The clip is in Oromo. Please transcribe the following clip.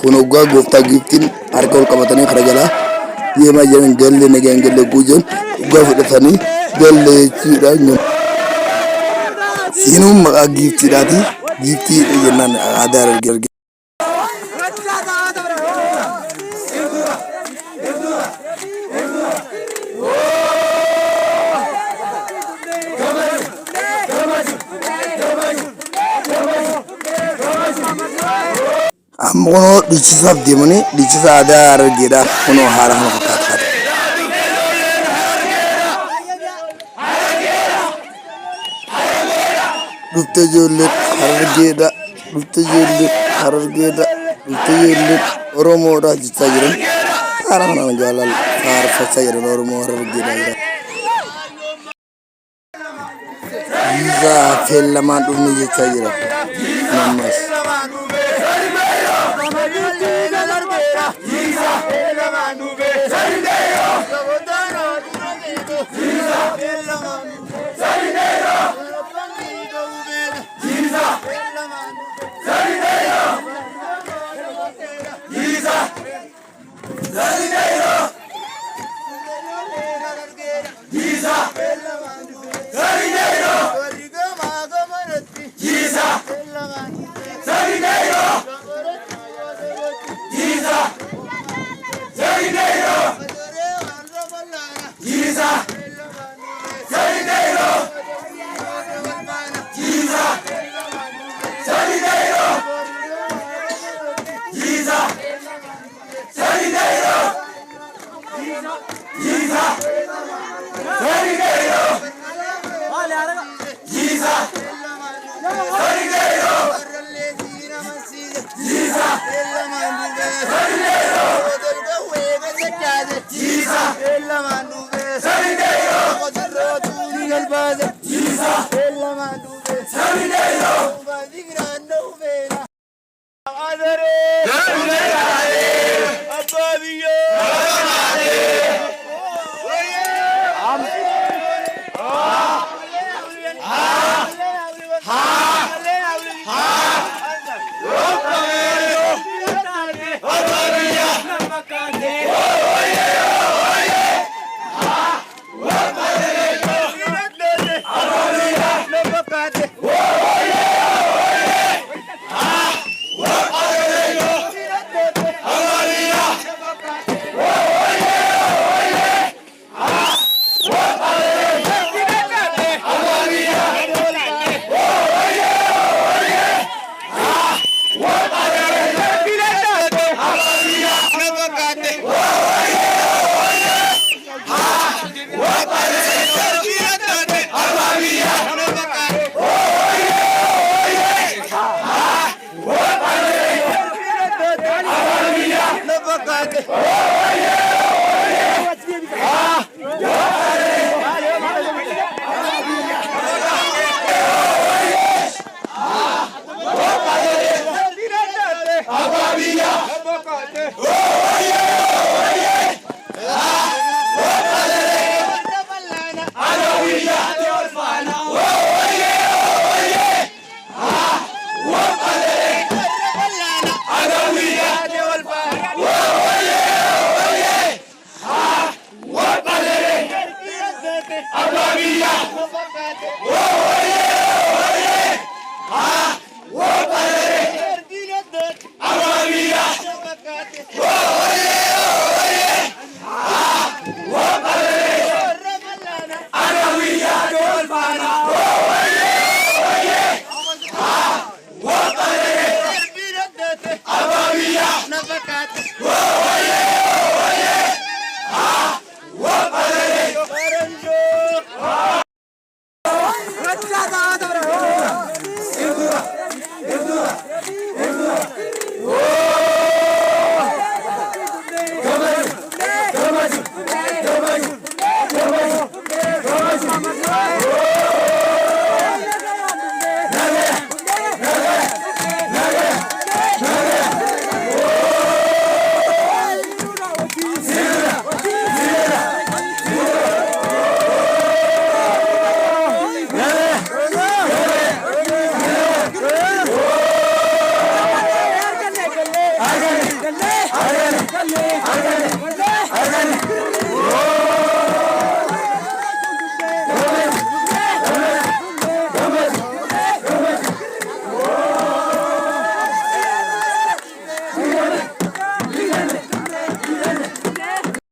hunoggaa gooftaa giiftiin harka ol qabatanii kara jalaa deemaa jiran gallee nagaan gallee guujan dhugaa fudhatanii gallee jechuudha. Siinuun maqaa giiftiidhaati. Giiftii jennaan aadaa argee amma kunoo dhiichisaaf deemanii dhiichisa aadaa argeedha. Kunoo haala kana fakkaata. Dhufte ijoolleen Harargeedha. Dhufte ijoolleen Harargeedha. Dhufte ijoolleen Oromoodha jechaa jiran. Haala kanaan jaalala faarfachaa jiran Oromoo Harargeedha. Yiizaa hafeen lamaan dhufne jechaa jiran. Nammas.